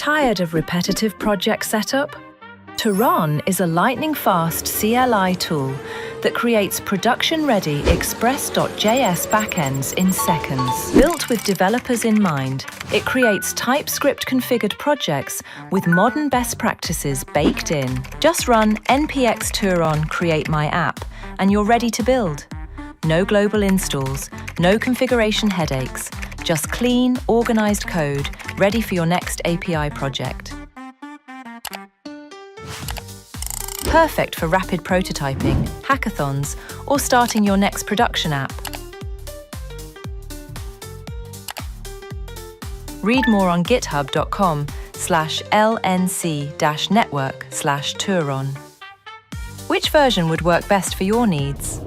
Tired of repetitive project setup? Turon is a lightning-fast CLI tool that creates production-ready Express.js backends in seconds. Built with developers in mind, it creates TypeScript-configured projects with modern best practices baked in. Just run npx turon create my app, and you're ready to build. No global installs, no configuration headaches, just clean, organized code ready for your next API project. Perfect for rapid prototyping, hackathons, or starting your next production app. Read more on github.com/lnc-network/Turon. Which version would work best for your needs?